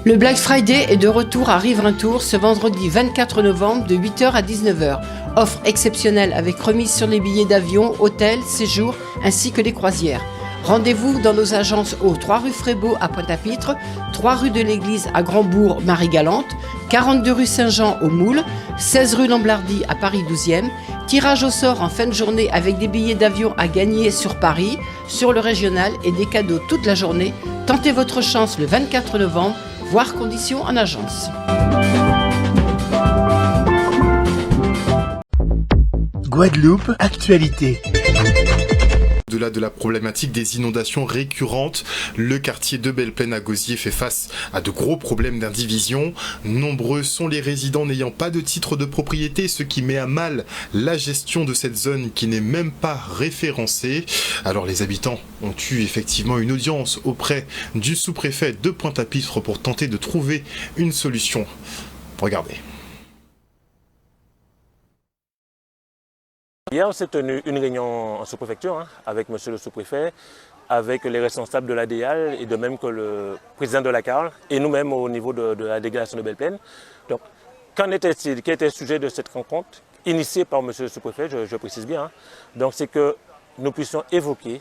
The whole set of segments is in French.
Le Black Friday est de retour à Riverintour ce vendredi 24 novembre de 8h à 19h. Offre exceptionnelle avec remise sur les billets d'avion, hôtels, séjours ainsi que les croisières. Rendez-vous dans nos agences au 3 rue Frébeau à Pointe-à-Pitre, 3 rue de l'Église à Grandbourg, Marie-Galante, 42 rue Saint-Jean au Moule, 16 rue Lamblardy à Paris 12e. Tirage au sort en fin de journée avec des billets d'avion à gagner sur Paris, sur le régional et des cadeaux toute la journée. Tentez votre chance le 24 novembre, voire conditions en agence. Guadeloupe, actualité. Au-delà de la problématique des inondations récurrentes, le quartier de Belle-Plaine à Gosier fait face à de gros problèmes d'indivision. Nombreux sont les résidents n'ayant pas de titre de propriété, ce qui met à mal la gestion de cette zone qui n'est même pas référencée. Alors les habitants ont eu effectivement une audience auprès du sous-préfet de Pointe-à-Pitre pour tenter de trouver une solution. Regardez. Hier, on s'est tenu une réunion en sous-préfecture avec monsieur le sous-préfet, avec les responsables de l'ADEAL et de même que le président de la CARL et nous-mêmes au niveau de la délégation de Belle-Plaine. Donc, qu'en était-il? Quel était le sujet de cette rencontre initiée par monsieur le sous-préfet, je précise bien. Donc, c'est que nous puissions évoquer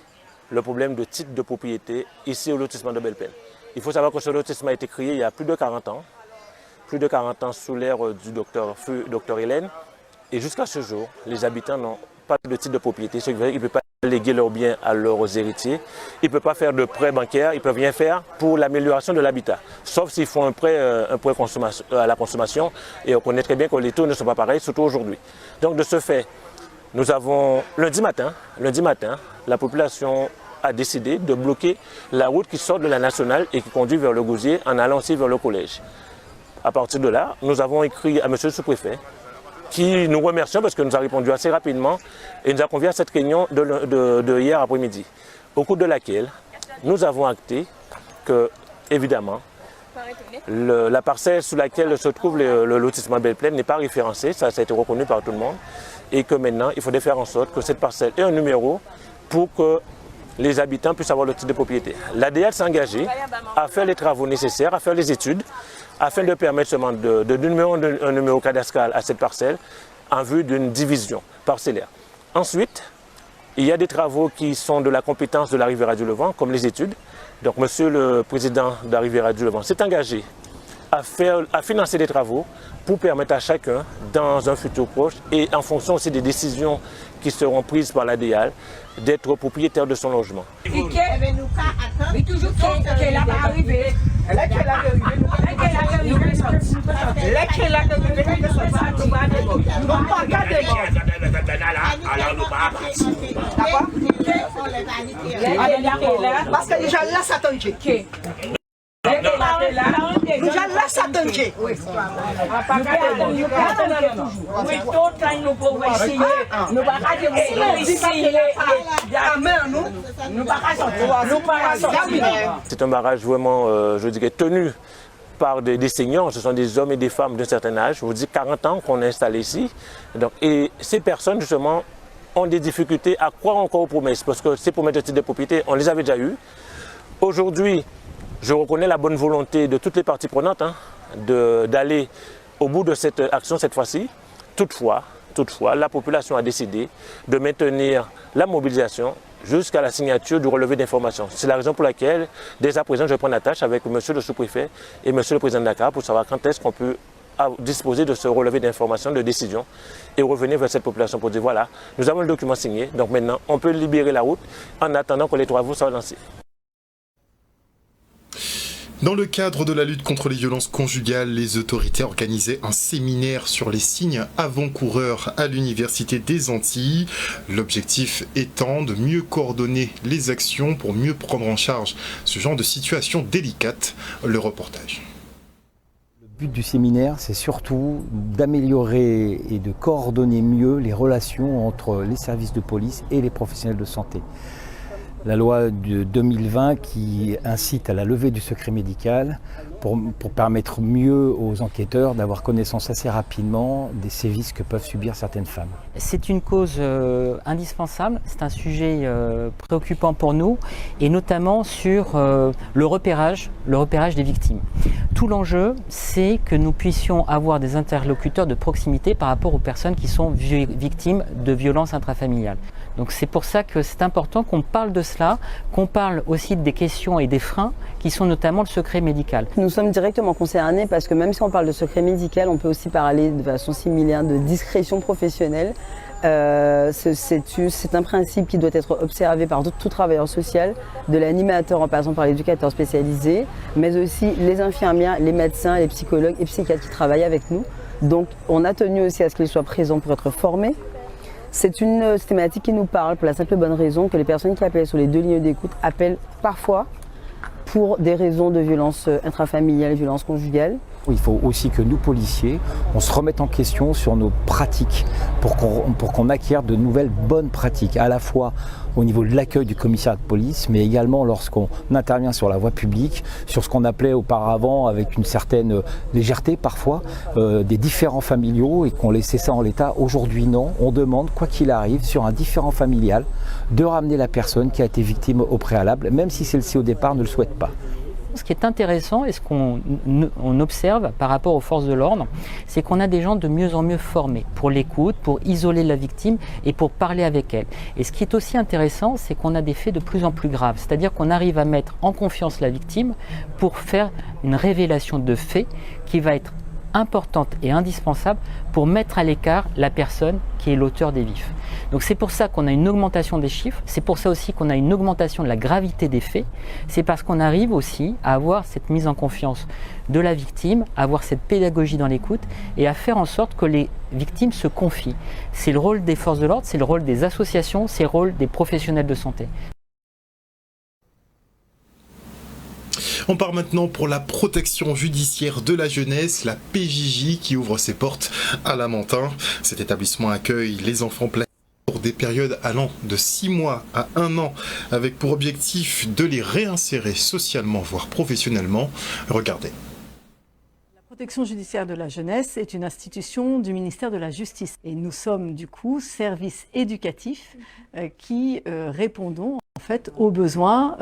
le problème de titre de propriété ici au lotissement de Belle-Plaine. Il faut savoir que ce lotissement a été créé il y a plus de 40 ans. Plus de 40 ans sous l'ère du docteur Hélène. Et jusqu'à ce jour, les habitants n'ont pas de titre de propriété. Ce qui veut dire qu'ils ne peuvent pas léguer leurs biens à leurs héritiers. Ils ne peuvent pas faire de prêt bancaire. Ils ne peuvent rien faire pour l'amélioration de l'habitat. Sauf s'ils font un prêt à la consommation. Et on connaît très bien que les taux ne sont pas pareils, surtout aujourd'hui. Donc de ce fait, nous avons lundi matin, la population a décidé de bloquer la route qui sort de la nationale et qui conduit vers le Gosier en allant aussi vers le collège. À partir de là, nous avons écrit à monsieur le sous-préfet, qui nous remercions parce que nous a répondu assez rapidement et nous a convié à cette réunion de hier après-midi, au cours de laquelle nous avons acté que, évidemment, la parcelle sous laquelle se trouve le lotissement Belle-Plaine n'est pas référencée, ça a été reconnu par tout le monde, et que maintenant, il faudrait faire en sorte que cette parcelle ait un numéro pour que les habitants puissent avoir le titre de propriété. L'ADEAL s'est engagée à faire les travaux nécessaires, à faire les études, afin de permettre seulement de donner un numéro cadastral à cette parcelle en vue d'une division parcellaire. Ensuite, il y a des travaux qui sont de la compétence de la Riviera du Levant, comme les études. Donc, monsieur le président de la Riviera du Levant s'est engagé à financer des travaux pour permettre à chacun, dans un futur proche, et en fonction aussi des décisions qui seront prises par l'ADEAL, d'être propriétaire de son logement. Parce que déjà là, ça tombe. Déjà là, ça tombe. C'est un barrage vraiment, je dirais, tenu par des seniors. Ce sont des hommes et des femmes d'un certain âge. Je vous dis 40 ans qu'on est installé ici. Donc, et ces personnes, justement, ont des difficultés à croire encore aux promesses. Parce que ces promesses de titre de propriété, on les avait déjà eues. Aujourd'hui, je reconnais la bonne volonté de toutes les parties prenantes d'aller au bout de cette action cette fois-ci. Toutefois, la population a décidé de maintenir la mobilisation jusqu'à la signature du relevé d'information. C'est la raison pour laquelle, dès à présent, je prends la tâche avec monsieur le sous-préfet et monsieur le président de Dakar pour savoir quand est-ce qu'on peut disposer de ce relevé d'information, de décision et revenir vers cette population pour dire voilà, nous avons le document signé, donc maintenant on peut libérer la route en attendant que les travaux soient lancés. Dans le cadre de la lutte contre les violences conjugales, les autorités organisaient un séminaire sur les signes avant-coureurs à l'Université des Antilles. L'objectif étant de mieux coordonner les actions pour mieux prendre en charge ce genre de situation délicate. Le reportage. Le but du séminaire, c'est surtout d'améliorer et de coordonner mieux les relations entre les services de police et les professionnels de santé. La loi de 2020 qui incite à la levée du secret médical pour permettre mieux aux enquêteurs d'avoir connaissance assez rapidement des sévices que peuvent subir certaines femmes. C'est une cause indispensable, c'est un sujet préoccupant pour nous, et notamment sur le repérage des victimes. Tout l'enjeu, c'est que nous puissions avoir des interlocuteurs de proximité par rapport aux personnes qui sont victimes de violences intrafamiliales. Donc c'est pour ça que c'est important qu'on parle de cela, qu'on parle aussi des questions et des freins qui sont notamment le secret médical. Nous sommes directement concernés parce que même si on parle de secret médical, on peut aussi parler de façon similaire de discrétion professionnelle. C'est un principe qui doit être observé par tout travailleur social, de l'animateur en passant par l'éducateur spécialisé, mais aussi les infirmières, les médecins, les psychologues et psychiatres qui travaillent avec nous. Donc on a tenu aussi à ce qu'ils soient présents pour être formés. C'est une thématique qui nous parle pour la simple et bonne raison que les personnes qui appellent sur les 2 lignes d'écoute appellent parfois pour des raisons de violence intrafamiliale et violence conjugale. Il faut aussi que nous, policiers, on se remette en question sur nos pratiques pour qu'on acquiert de nouvelles bonnes pratiques, à la fois au niveau de l'accueil du commissariat de police, mais également lorsqu'on intervient sur la voie publique, sur ce qu'on appelait auparavant avec une certaine légèreté parfois, des différends familiaux et qu'on laissait ça en l'état. Aujourd'hui non, on demande, quoi qu'il arrive, sur un différend familial, de ramener la personne qui a été victime au préalable, même si celle-ci au départ ne le souhaite pas. Ce qui est intéressant et ce qu'on observe par rapport aux forces de l'ordre, c'est qu'on a des gens de mieux en mieux formés pour l'écoute, pour isoler la victime et pour parler avec elle. Et ce qui est aussi intéressant, c'est qu'on a des faits de plus en plus graves, c'est-à-dire qu'on arrive à mettre en confiance la victime pour faire une révélation de faits qui va être importante et indispensable pour mettre à l'écart la personne qui est l'auteur des vifs. Donc c'est pour ça qu'on a une augmentation des chiffres, c'est pour ça aussi qu'on a une augmentation de la gravité des faits, c'est parce qu'on arrive aussi à avoir cette mise en confiance de la victime, à avoir cette pédagogie dans l'écoute et à faire en sorte que les victimes se confient. C'est le rôle des forces de l'ordre, c'est le rôle des associations, c'est le rôle des professionnels de santé. On part maintenant pour la protection judiciaire de la jeunesse, la PJJ, qui ouvre ses portes à Lamentin. Cet établissement accueille les enfants placés pour des périodes allant de 6 mois à 1 an, avec pour objectif de les réinsérer socialement, voire professionnellement. Regardez. La protection judiciaire de la jeunesse est une institution du ministère de la Justice. Et nous sommes du coup service éducatif qui répondons en fait aux besoins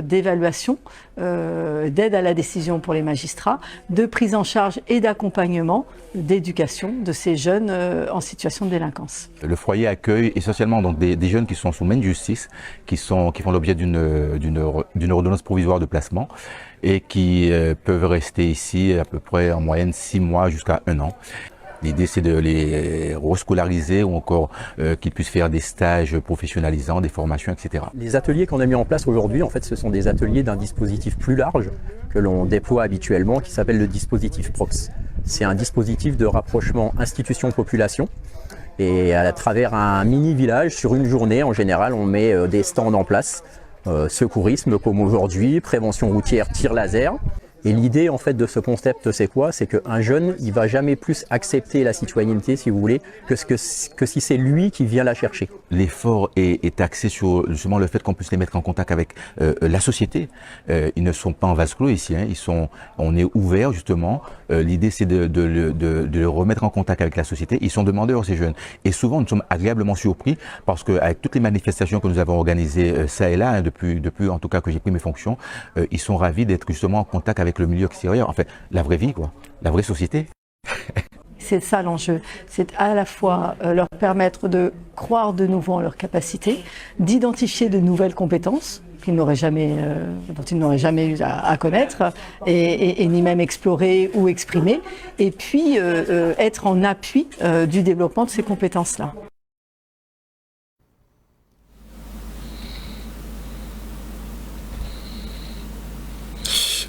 d'évaluation, d'aide à la décision pour les magistrats, de prise en charge et d'accompagnement, d'éducation de ces jeunes en situation de délinquance. Le foyer accueille essentiellement donc des jeunes qui sont sous main de justice, qui font l'objet d'une ordonnance provisoire de placement et qui peuvent rester ici à peu près en moyenne 6 mois jusqu'à 1 an. L'idée, c'est de les rescolariser ou encore qu'ils puissent faire des stages professionnalisants, des formations, etc. Les ateliers qu'on a mis en place aujourd'hui, en fait, ce sont des ateliers d'un dispositif plus large que l'on déploie habituellement, qui s'appelle le dispositif PROX. C'est un dispositif de rapprochement institution-population. Et à travers un mini-village, sur une journée, en général, on met des stands en place. Secourisme, comme aujourd'hui, prévention routière, tir laser. Et l'idée en fait de ce concept, c'est quoi? C'est qu'un jeune, il va jamais plus accepter la citoyenneté, si vous voulez, que si c'est lui qui vient la chercher. L'effort est axé sur justement le fait qu'on puisse les mettre en contact avec la société. Ils ne sont pas en vase clos ici, hein. On est ouvert justement. L'idée c'est de les remettre en contact avec la société. Ils sont demandeurs ces jeunes. Et souvent nous sommes agréablement surpris parce qu'avec toutes les manifestations que nous avons organisées ça et là, hein, depuis en tout cas que j'ai pris mes fonctions, ils sont ravis d'être justement en contact avec le milieu extérieur, en fait, la vraie vie, quoi, la vraie société. C'est ça l'enjeu, c'est à la fois leur permettre de croire de nouveau en leurs capacités, d'identifier de nouvelles compétences dont ils n'auraient jamais eu à connaître et ni même explorer ou exprimer, et puis être en appui du développement de ces compétences-là.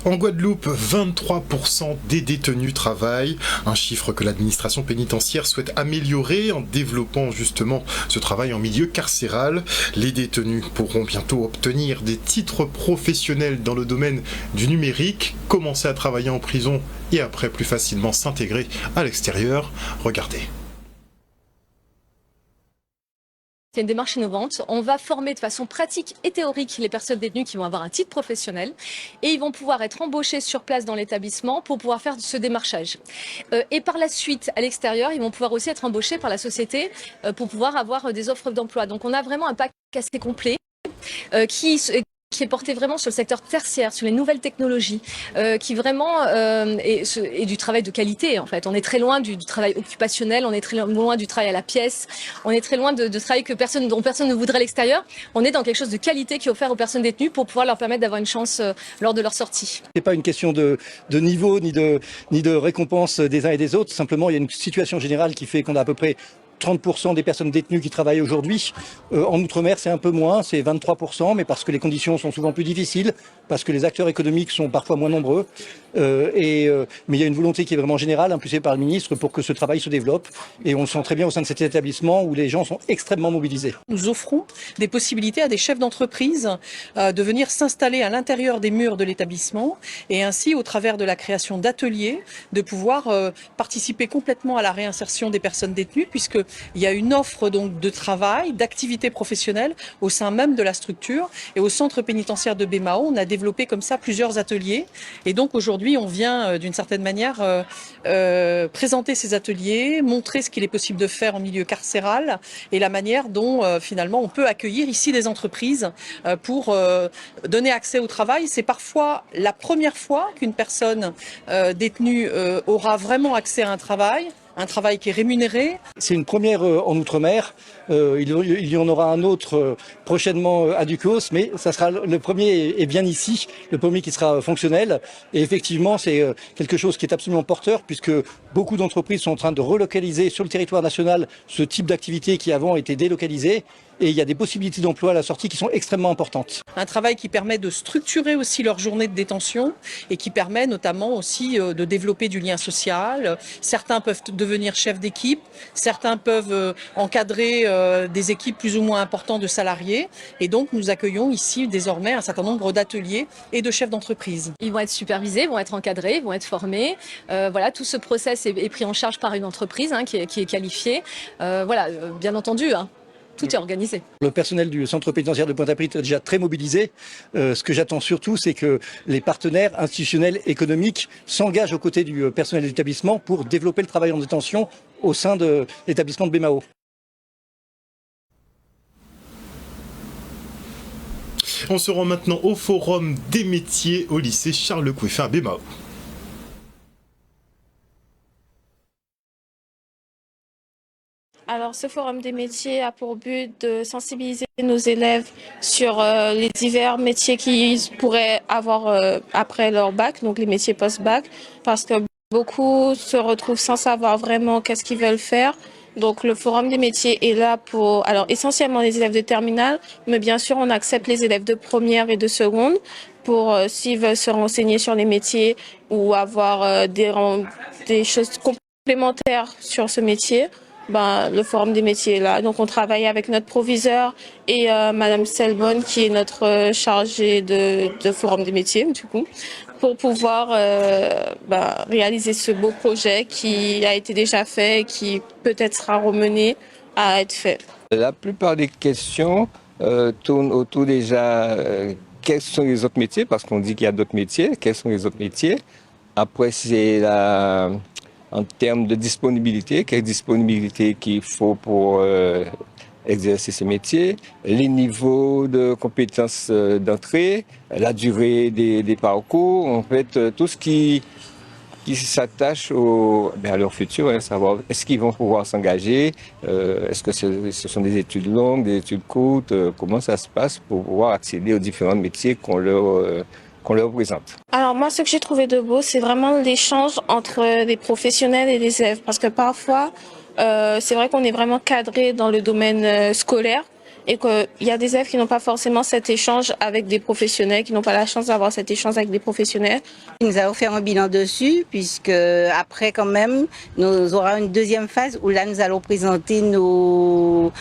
En Guadeloupe, 23% des détenus travaillent, un chiffre que l'administration pénitentiaire souhaite améliorer en développant justement ce travail en milieu carcéral. Les détenus pourront bientôt obtenir des titres professionnels dans le domaine du numérique, commencer à travailler en prison et après plus facilement s'intégrer à l'extérieur. Regardez. C'est une démarche innovante. On va former de façon pratique et théorique les personnes détenues qui vont avoir un titre professionnel et ils vont pouvoir être embauchés sur place dans l'établissement pour pouvoir faire ce démarchage. Et par la suite, à l'extérieur, ils vont pouvoir aussi être embauchés par la société pour pouvoir avoir des offres d'emploi. Donc on a vraiment un pack assez complet qui est porté vraiment sur le secteur tertiaire, sur les nouvelles technologies, qui vraiment est du travail de qualité en fait. On est très loin du travail occupationnel, on est très loin du travail à la pièce, on est très loin de travail dont personne ne voudrait à l'extérieur. On est dans quelque chose de qualité qui est offert aux personnes détenues pour pouvoir leur permettre d'avoir une chance lors de leur sortie. C'est pas une question de niveau ni de récompense des uns et des autres. Simplement, il y a une situation générale qui fait qu'on a à peu près 30% des personnes détenues qui travaillent aujourd'hui. En Outre-mer, c'est un peu moins, c'est 23%, mais parce que les conditions sont souvent plus difficiles, parce que les acteurs économiques sont parfois moins nombreux. Mais il y a une volonté qui est vraiment générale, impulsée par le ministre, pour que ce travail se développe. Et on le sent très bien au sein de cet établissement où les gens sont extrêmement mobilisés. Nous offrons des possibilités à des chefs d'entreprise de venir s'installer à l'intérieur des murs de l'établissement et ainsi, au travers de la création d'ateliers, de pouvoir participer complètement à la réinsertion des personnes détenues, puisque il y a une offre donc de travail, d'activité professionnelle au sein même de la structure. Et au centre pénitentiaire de Bémao, on a développé comme ça plusieurs ateliers. Et donc aujourd'hui, on vient d'une certaine manière présenter ces ateliers, montrer ce qu'il est possible de faire en milieu carcéral et la manière dont finalement on peut accueillir ici des entreprises pour donner accès au travail. C'est parfois la première fois qu'une personne détenue aura vraiment accès à un travail qui est rémunéré. C'est une première en Outre-mer. Il y en aura un autre prochainement à Ducos, mais ça sera le premier est bien ici, le premier qui sera fonctionnel. Et effectivement, c'est quelque chose qui est absolument porteur, puisque beaucoup d'entreprises sont en train de relocaliser sur le territoire national ce type d'activité qui avant était délocalisé. Et il y a des possibilités d'emploi à la sortie qui sont extrêmement importantes. Un travail qui permet de structurer aussi leur journée de détention et qui permet notamment aussi de développer du lien social. Certains peuvent devenir chefs d'équipe, certains peuvent encadrer des équipes plus ou moins importantes de salariés. Et donc nous accueillons ici désormais un certain nombre d'ateliers et de chefs d'entreprise. Ils vont être supervisés, vont être encadrés, vont être formés. Voilà, tout ce process est pris en charge par une entreprise qui est qualifiée. Voilà, bien entendu. Tout est organisé. Le personnel du centre pénitentiaire de Pointe-à-Pitre est déjà très mobilisé. Ce que j'attends surtout, c'est que les partenaires institutionnels, économiques s'engagent aux côtés du personnel de l'établissement pour développer le travail en détention au sein de l'établissement de Bémao. On se rend maintenant au Forum des métiers au lycée Charles Coueffin à Bémao. Alors, ce forum des métiers a pour but de sensibiliser nos élèves sur les divers métiers qu'ils pourraient avoir après leur bac, donc les métiers post-bac, parce que beaucoup se retrouvent sans savoir vraiment qu'est-ce qu'ils veulent faire. Donc, le forum des métiers est là pour, alors essentiellement les élèves de terminale, mais bien sûr, on accepte les élèves de première et de seconde pour s'ils veulent se renseigner sur les métiers ou avoir des choses complémentaires sur ce métier. Le forum des métiers est là. Donc on travaille avec notre proviseur et Madame Selbonne qui est notre chargée de forum des métiers du coup, pour pouvoir réaliser ce beau projet qui a été déjà fait et qui peut-être sera remené à être fait. La plupart des questions tournent autour déjà quels sont les autres métiers, parce qu'on dit qu'il y a d'autres métiers, quels sont les autres métiers. Après c'est en termes de disponibilité, quelle disponibilité qu'il faut pour exercer ce métier, les niveaux de compétences d'entrée, la durée des parcours, en fait tout ce qui s'attache à leur futur, savoir est-ce qu'ils vont pouvoir s'engager, est-ce que ce sont des études longues, des études courtes, comment ça se passe pour pouvoir accéder aux différents métiers qu'on leur présente. Alors moi, ce que j'ai trouvé de beau, c'est vraiment l'échange entre les professionnels et les élèves. Parce que parfois, c'est vrai qu'on est vraiment cadré dans le domaine scolaire et qu'il y a des élèves qui n'ont pas forcément cet échange avec des professionnels, qui n'ont pas la chance d'avoir cet échange avec des professionnels. Nous allons faire un bilan dessus, puisque après quand même, nous aurons une deuxième phase où là nous allons présenter nos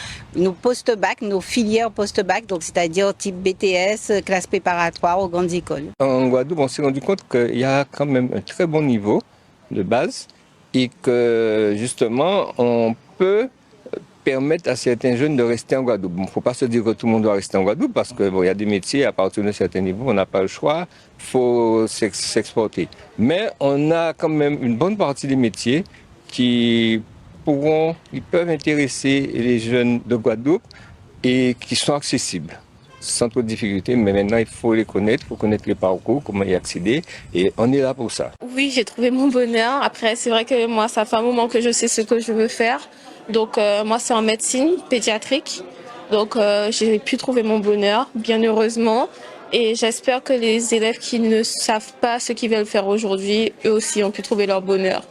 post-bac, nos filières post-bac, donc c'est-à-dire type BTS, classe préparatoire aux grandes écoles. En Guadeloupe, on s'est rendu compte qu'il y a quand même un très bon niveau de base et que justement on peut permettre à certains jeunes de rester en Guadeloupe. Il ne faut pas se dire que tout le monde doit rester en Guadeloupe parce qu'il y a des métiers, à partir d'un certain niveau, on n'a pas le choix, il faut s'exporter. Mais on a quand même une bonne partie des métiers qui peuvent intéresser les jeunes de Guadeloupe et qui sont accessibles, sans trop de difficultés. Mais maintenant, il faut les connaître, il faut connaître les parcours, comment y accéder, et on est là pour ça. Oui, j'ai trouvé mon bonheur. Après, c'est vrai que moi, ça fait un moment que je sais ce que je veux faire. Donc moi c'est en médecine pédiatrique, donc j'ai pu trouver mon bonheur, bien heureusement, et j'espère que les élèves qui ne savent pas ce qu'ils veulent faire aujourd'hui, eux aussi ont pu trouver leur bonheur.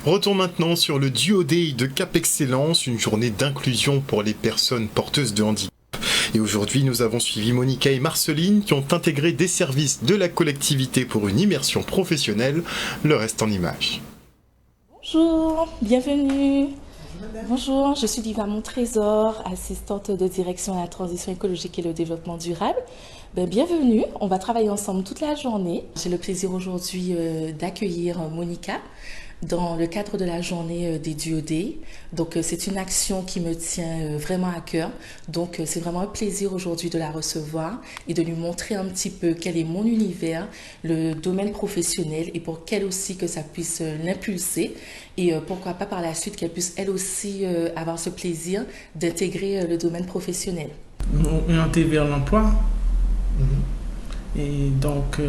Retour maintenant sur le Duo Day de Cap Excellence, une journée d'inclusion pour les personnes porteuses de handicap. Et aujourd'hui, nous avons suivi Monica et Marceline qui ont intégré des services de la collectivité pour une immersion professionnelle. Le reste en images. Bonjour, bienvenue. Bonjour, je suis Diva Montrésor, assistante de direction à la transition écologique et le développement durable. Bienvenue, on va travailler ensemble toute la journée. J'ai le plaisir aujourd'hui d'accueillir Monica dans le cadre de la journée des Duo Day. Donc c'est une action qui me tient vraiment à cœur. Donc c'est vraiment un plaisir aujourd'hui de la recevoir et de lui montrer un petit peu quel est mon univers, le domaine professionnel et pour qu'elle aussi que ça puisse l'impulser et pourquoi pas par la suite qu'elle puisse elle aussi avoir ce plaisir d'intégrer le domaine professionnel. Orienter vers l'emploi et donc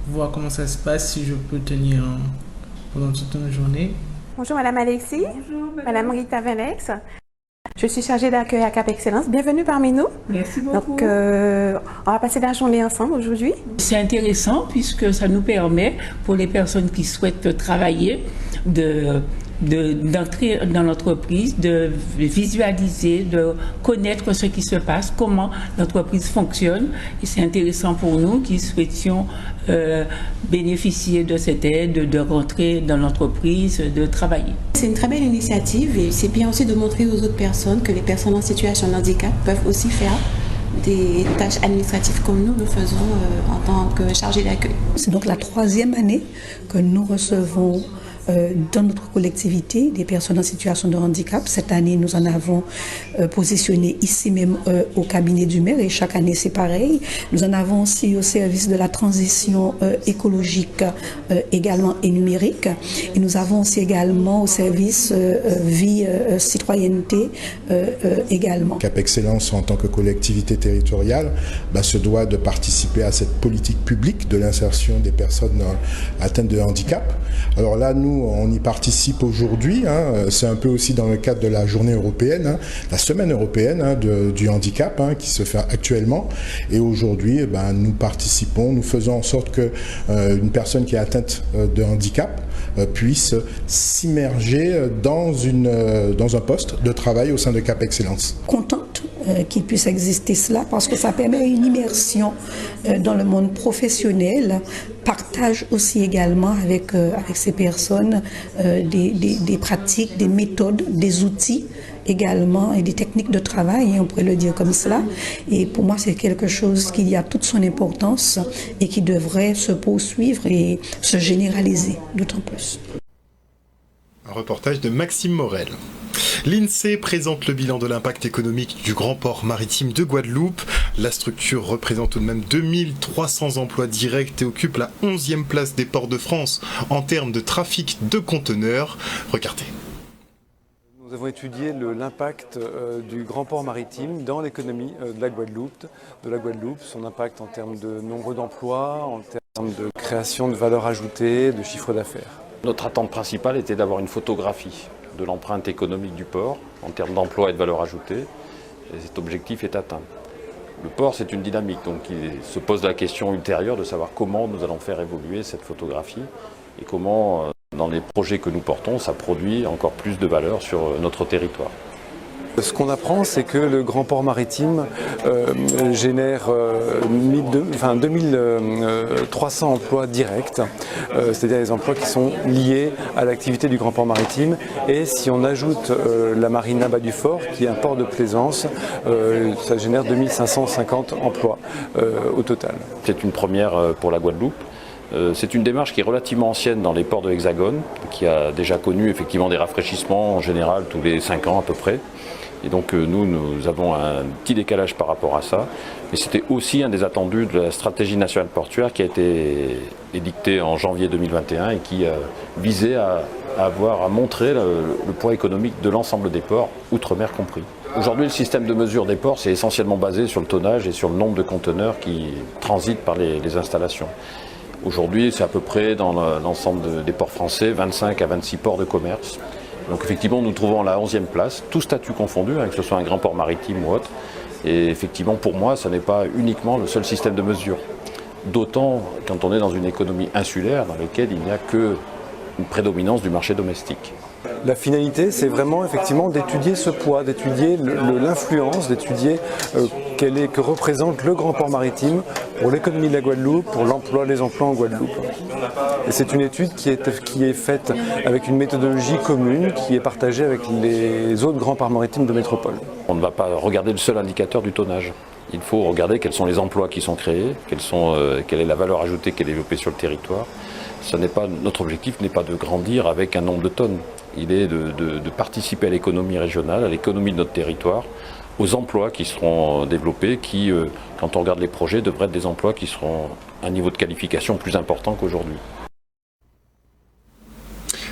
voir comment ça se passe, si je peux tenir pendant toute une journée. Bonjour Madame Alexis. Bonjour Madame Rita Venex. Je suis chargée d'accueil à Cap Excellence. Bienvenue parmi nous. Merci beaucoup. Donc, on va passer la journée ensemble aujourd'hui. C'est intéressant puisque ça nous permet, pour les personnes qui souhaitent travailler, d'entrer dans l'entreprise, de visualiser, de connaître ce qui se passe, comment l'entreprise fonctionne. Et c'est intéressant pour nous qui souhaitions bénéficier de cette aide, de rentrer dans l'entreprise, de travailler. C'est une très belle initiative et c'est bien aussi de montrer aux autres personnes que les personnes en situation de handicap peuvent aussi faire des tâches administratives comme nous le faisons en tant que chargés d'accueil. C'est donc la 3e année que nous recevons dans notre collectivité des personnes en situation de handicap. Cette année, nous en avons positionné ici même au cabinet du maire et chaque année c'est pareil. Nous en avons aussi au service de la transition écologique également et numérique. Et nous avons aussi également au service vie citoyenneté également. Cap Excellence en tant que collectivité territoriale se doit de participer à cette politique publique de l'insertion des personnes atteintes de handicap. Alors là, nous, on y participe aujourd'hui, c'est un peu aussi dans le cadre de la journée européenne, la semaine européenne du handicap qui se fait actuellement. Et aujourd'hui, nous participons, nous faisons en sorte que une personne qui est atteinte de handicap puisse s'immerger dans un poste de travail au sein de Cap Excellence. Contente qu'il puisse exister cela parce que ça permet une immersion dans le monde professionnel, partage aussi également avec ces personnes des pratiques, des méthodes, des outils également et des techniques de travail, on pourrait le dire comme cela. Et pour moi, c'est quelque chose qui a toute son importance et qui devrait se poursuivre et se généraliser d'autant plus. Un reportage de Maxime Morel. L'INSEE présente le bilan de l'impact économique du grand port maritime de Guadeloupe. La structure représente tout de même 2300 emplois directs et occupe la 11e place des ports de France en termes de trafic de conteneurs. Regardez. Nous avons étudié l'impact du grand port maritime dans l'économie de la Guadeloupe, son impact en termes de nombre d'emplois, en termes de création de valeur ajoutée, de chiffre d'affaires. Notre attente principale était d'avoir une photographie de l'empreinte économique du port en termes d'emploi et de valeur ajoutée, et cet objectif est atteint. Le port, c'est une dynamique, donc il se pose la question ultérieure de savoir comment nous allons faire évoluer cette photographie et comment, dans les projets que nous portons, ça produit encore plus de valeur sur notre territoire. Ce qu'on apprend, c'est que le grand port maritime génère 2300 emplois directs, c'est-à-dire des emplois qui sont liés à l'activité du grand port maritime. Et si on ajoute la marina Bas du Fort, qui est un port de plaisance, ça génère 2550 emplois au total. C'est une première pour la Guadeloupe. C'est une démarche qui est relativement ancienne dans les ports de l'Hexagone, qui a déjà connu effectivement des rafraîchissements en général tous les 5 ans à peu près. Et donc nous avons un petit décalage par rapport à ça. Mais c'était aussi un des attendus de la stratégie nationale portuaire qui a été édictée en janvier 2021 et qui visait à montrer le poids économique de l'ensemble des ports, outre-mer compris. Aujourd'hui, le système de mesure des ports, c'est essentiellement basé sur le tonnage et sur le nombre de conteneurs qui transitent par les installations. Aujourd'hui, c'est à peu près dans l'ensemble des ports français, 25 à 26 ports de commerce. Donc effectivement, nous trouvons la 11e place, tout statut confondu, que ce soit un grand port maritime ou autre. Et effectivement, pour moi, ce n'est pas uniquement le seul système de mesure. D'autant quand on est dans une économie insulaire dans laquelle il n'y a qu'une prédominance du marché domestique. La finalité, c'est vraiment effectivement d'étudier ce poids, d'étudier l'influence, d'étudier que représente le grand port maritime pour l'économie de la Guadeloupe, pour les emplois en Guadeloupe. Et c'est une étude qui est faite avec une méthodologie commune qui est partagée avec les autres grands ports maritimes de métropole. On ne va pas regarder le seul indicateur du tonnage. Il faut regarder quels sont les emplois qui sont créés, quelle est la valeur ajoutée qui est développée sur le territoire. Notre objectif n'est pas de grandir avec un nombre de tonnes. Il est de participer à l'économie régionale, à l'économie de notre territoire, aux emplois qui seront développés, qui, quand on regarde les projets, devraient être des emplois qui seront à un niveau de qualification plus important qu'aujourd'hui.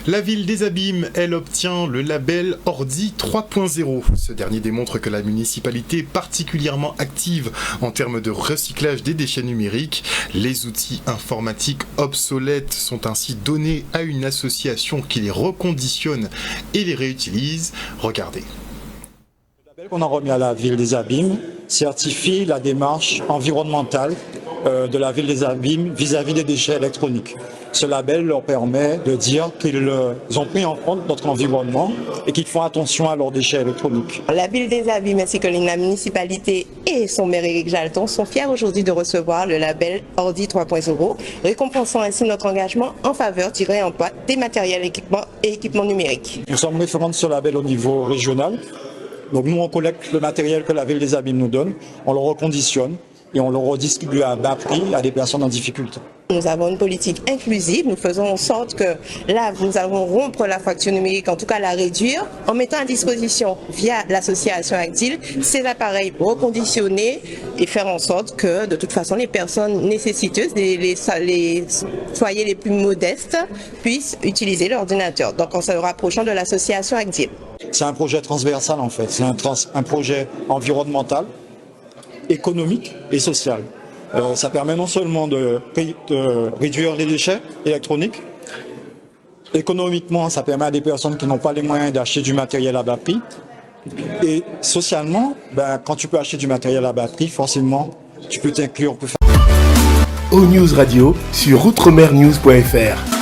La ville des Abîmes, elle obtient le label Ordi 3.0. Ce dernier démontre que la municipalité est particulièrement active en termes de recyclage des déchets numériques. Les outils informatiques obsolètes sont ainsi donnés à une association qui les reconditionne et les réutilise. Regardez. Le label qu'on a remis à la ville des Abîmes certifie la démarche environnementale de la ville des Abîmes vis-à-vis des déchets électroniques. Ce label leur permet de dire qu'ils ont pris en compte notre environnement et qu'ils font attention à leurs déchets électroniques. La ville des Abîmes ainsi que la municipalité et son maire Éric Jalton sont fiers aujourd'hui de recevoir le label Ordi 3.0, récompensant ainsi notre engagement en faveur du réemploi des matériels et équipements numériques. Nous sommes référents de ce label au niveau régional. Donc nous, on collecte le matériel que la ville des Abîmes nous donne, on le reconditionne et on le redistribue à bas prix à des personnes en difficulté. Nous avons une politique inclusive, nous faisons en sorte que là, nous allons rompre la fracture numérique, en tout cas la réduire, en mettant à disposition via l'association ACDIL ces appareils reconditionnés et faire en sorte que de toute façon les personnes nécessiteuses, les foyers les plus modestes puissent utiliser l'ordinateur. Donc en se rapprochant de l'association ACDIL. C'est un projet transversal en fait, c'est un projet environnemental, économique et social. Ça permet non seulement de réduire les déchets électroniques, économiquement ça permet à des personnes qui n'ont pas les moyens d'acheter du matériel à bas prix, et socialement, quand tu peux acheter du matériel à bas prix, forcément tu peux t'inclure plus facilement. O News Radio sur outremernews.fr.